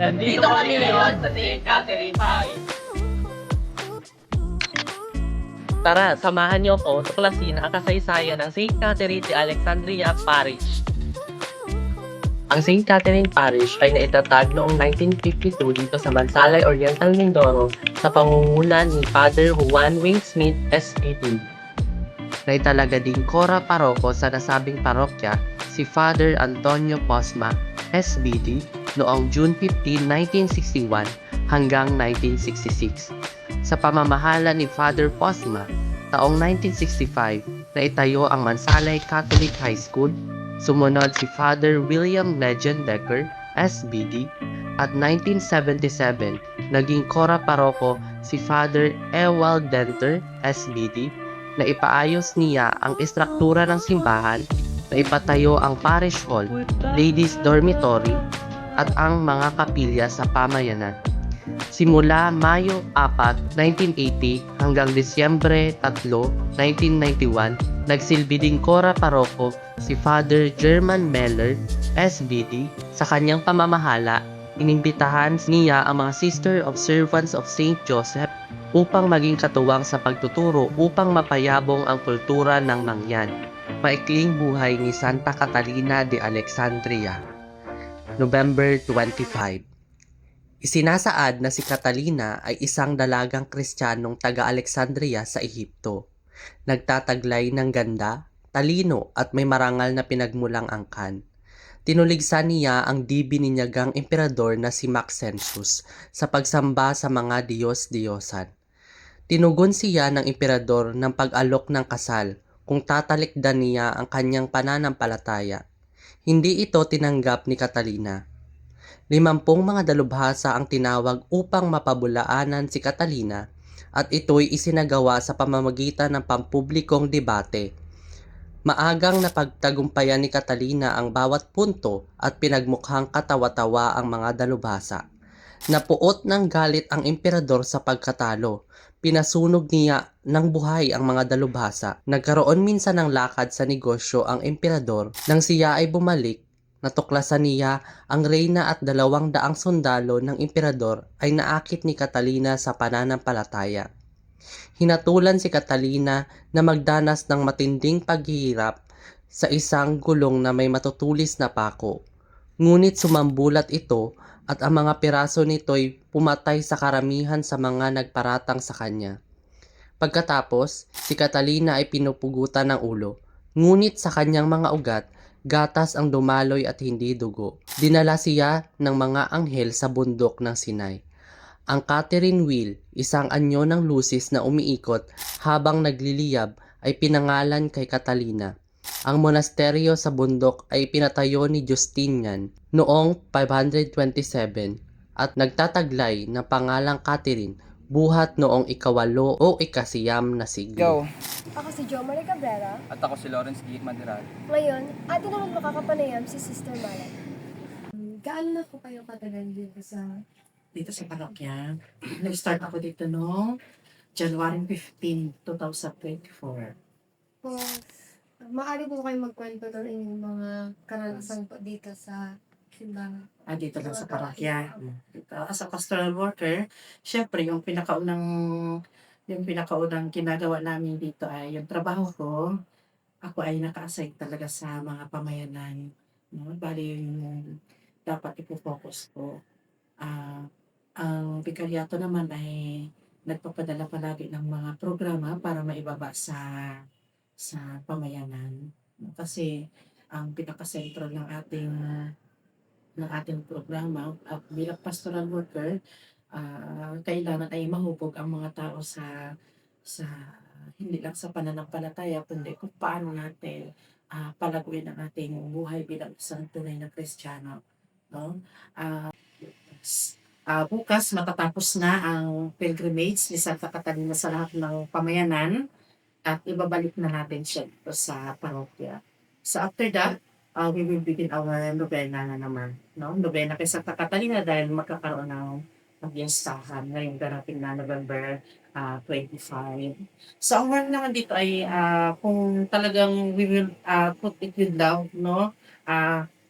Nandito kami ngayon sa St. Catherine Parish. Tara, samahan niyo ako tuklasin ang kasaysayan ng St. Catherine de Alexandria Parish. Ang St. Catherine Parish ay naitatag noong 1952 dito sa Mansalay, Oriental Mindoro sa pangunguna ni Father Juan Wing Smith, S.A.D. Naitalaga din Cora Paroko sa nasabing parokya si Father Antonio Posma, SBD, noong June 15, 1961 hanggang 1966. Sa pamamahala ni Father Posma, taong 1965, naitayo ang Mansalay Catholic High School. Sumunod si Father William Legend Decker, SBD, at 1977, naging Cora Paroko si Father Ewald Denter, SBD, na ipaayos niya ang istruktura ng simbahan, na ipatayo ang parish hall, ladies dormitory, at ang mga kapilya sa pamayanan. Simula Mayo 4, 1980 hanggang Disyembre 3, 1991, nagsilbi ding Cora Paroko si Father German Meller, SBD. Sa kanyang pamamahala, inimbitahan niya ang mga Sister of Servants of St. Joseph upang maging katuwang sa pagtuturo upang mapayabong ang kultura ng mangyan. Maikling buhay ni Santa Catalina de Alexandria. November 25. Isinasaad na si Catalina ay isang dalagang Kristiyanong taga-Alexandria sa Ehipto. Nagtataglay ng ganda, talino at may marangal na pinagmulang angkan. Tinuligsa niya ang di bininyagang emperador na si Maxentius sa pagsamba sa mga Diyos-Diyosan. Tinugon siya ng emperador ng pag-alok ng kasal kung tatalikdan niya ang kanyang pananampalataya. Hindi ito tinanggap ni Catalina. 50 mga dalubhasa ang tinawag upang mapabulaanan si Catalina at ito'y isinagawa sa pamamagitan ng pampublikong debate. Maagang napagtagumpayan ni Catalina ang bawat punto at pinagmukhang katawa-tawa ang mga dalubhasa. Napuot ng galit ang emperador sa pagkatalo. Pinasunog niya ng buhay ang mga dalubhasa. Nagkaroon minsan ng lakad sa negosyo ang emperador. Nang siya ay bumalik, natuklasan niya ang reyna at 200 sundalo ng emperador ay naakit ni Catalina sa pananampalataya. Hinatulan si Catalina na magdanas ng matinding paghihirap sa isang gulong na may matutulis na pako. Ngunit sumambulat ito at ang mga piraso nito'y pumatay sa karamihan sa mga nagparatang sa kanya. Pagkatapos, si Catalina ay pinupugutan ng ulo. Ngunit sa kanyang mga ugat, gatas ang dumaloy at hindi dugo. Dinala siya ng mga anghel sa bundok ng Sinai. Ang Catherine Wheel, isang anyo ng lusis na umiikot habang nagliliyab, ay pinangalan kay Catalina. Ang monasteryo sa bundok ay pinatayo ni Justinian noong 527 at nagtataglay ng pangalang Catherine buhat noong ikawalo o ikasiyam na siglo. Go! Ako si Jo Marie Cabrera. At ako si Lawrence D. Madiral. Ngayon, atin naman makakapanayam si Sister Malay. Gaano na po kayo katagal dito sa parokya. Nag-start ako dito noong January 15, 2024. po? Maaari po kayo magkwento ng inyong mga karanasan po dito sa simbahan. Dito lang sa parokya. Dito, as a pastoral worker, syempre yung pinakaunang ginagawa namin dito ay yung trabaho ko. Ako ay naka-assign talaga sa mga pamayanan. No? Bali yung dapat ipo-focus ko. Ang bikaryato naman ay nagpapadala palagi ng mga programa para maibaba sa pamayanan. Kasi ang pinaka-sentro ng ating programa at bilang pastoral worker, kailangan ay mahubog ang mga tao sa hindi lang sa pananampalataya kundi kung paano natin palaguin ang ating buhay bilang isang tunay na Kristiyano, no? Bukas matatapos na ang pilgrimage ni Santa Catalina sa lahat ng pamayanan at ibabalik na natin siya dito sa parokya. So after that, we will begin our novena na naman. No? Novena kay Santa Catalina dahil magkakaroon ng pagyastahan ngayong darating na November 25. So ang work naman dito ay kung talagang we will put it with love, no?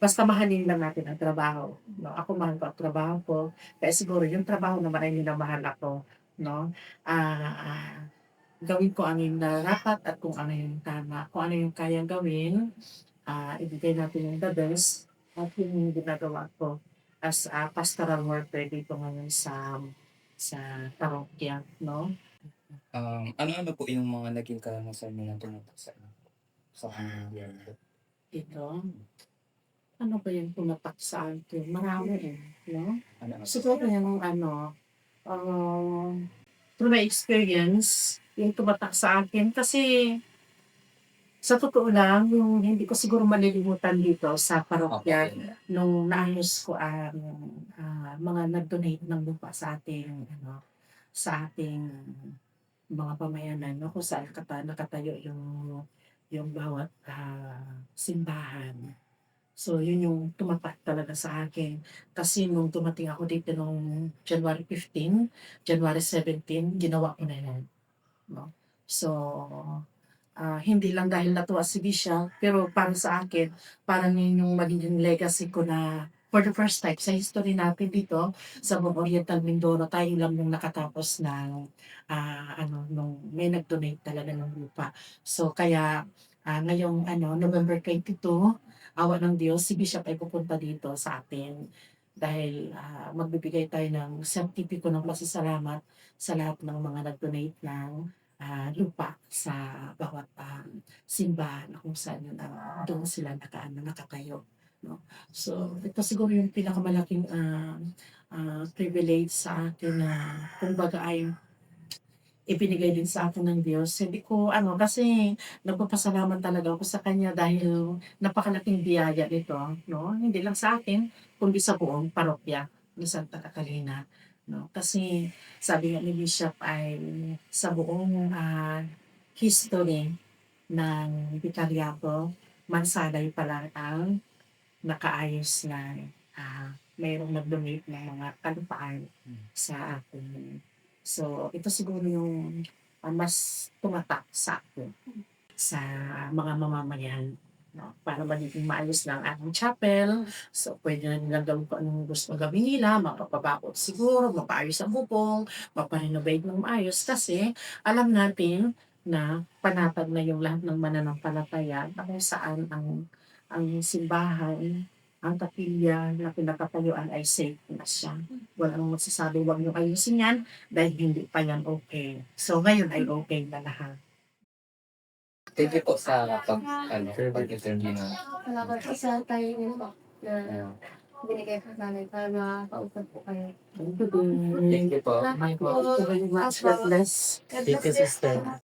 basta mahalin lang natin ang trabaho, no? Ako mahal ko ang trabaho ko, kaya siguro yung trabaho naman ay minamahal ako, no? Gawin ko ang yung nararapat at kung ano yung tama, kung ano yung kayang gawin, ibigay natin yung the best at yun yung ginagawa ko as a pastoral worker dito ngayon sa parokya, no? Ano-ano po yung mga naging karanasan mo na tumutok sa kanyang Ito, ano ba yung tumatak sa akin? Marami no? ano? Siguro yung through my experience, yung tumatak sa akin kasi sa totoo lang, yung hindi ko siguro malilimutan dito sa parokya nung naayos ko ang mga nag-donate ng lupa sa ating sa ating mga pamayanan, no, kung saan nakatayo yung bawat simbahan. So, yun yung tumatak talaga sa akin. Kasi nung dumating ako dito nung January 15, January 17, ginawa ko na yan. No? So, hindi lang dahil natuwa si Bishop, pero para sa akin, parang yun yung magiging legacy ko na for the first time sa history natin dito sa buong Oriental Mindoro, tayo lang yung nakatapos ng nung may nag-donate talaga ng lupa. So kaya ngayong November 22, awa ng Diyos, si Bishop ay pupunta dito sa atin dahil magbibigay tayo ng sertipiko ng pasasalamat sa lahat ng mga nag-donate ng lupa sa bawat simbahan na kung saan doon sila nakatayo. No? So, ito siguro yung pinakamalaking privilege sa akin na kumbaga ay ibinigay din sa akin ng Diyos. Hindi ko, kasi nagpapasalamat talaga ako sa Kanya dahil napakalaking biyaya nito, no? Hindi lang sa akin, kundi sa buong parokya ni Santa Catalina. No? Kasi sabi nga ni Bishop ay sa buong history ng Vicariato, Mansalay pa lang ang nakaayos na mayroong nag-donate ng mga kalupaan sa akin. So, ito siguro yung mas tumatak sa akin sa mga mamamayan. No? Para magiging maayos na ang ating chapel. So, pwede na nilang gawin kung anong gusto gawin nila. Mapapabakot siguro, mapaayos ang bubong, maparenovate ng maayos. Kasi alam natin na panatag na yung lahat ng mananampalataya na kung saan ang simbahan, ang kapilya na pinakatayuan ay safe na siya. Walang magsasabi, huwag niyo ayusin yan dahil hindi pa yan okay. So, ngayon ay okay na lahat. Thank you po sa pag-interview na. Salamat po sa tayo niyo po na binigay po sa amin para makausap po kayo. Thank you po. Thank you very much. God bless. God bless you.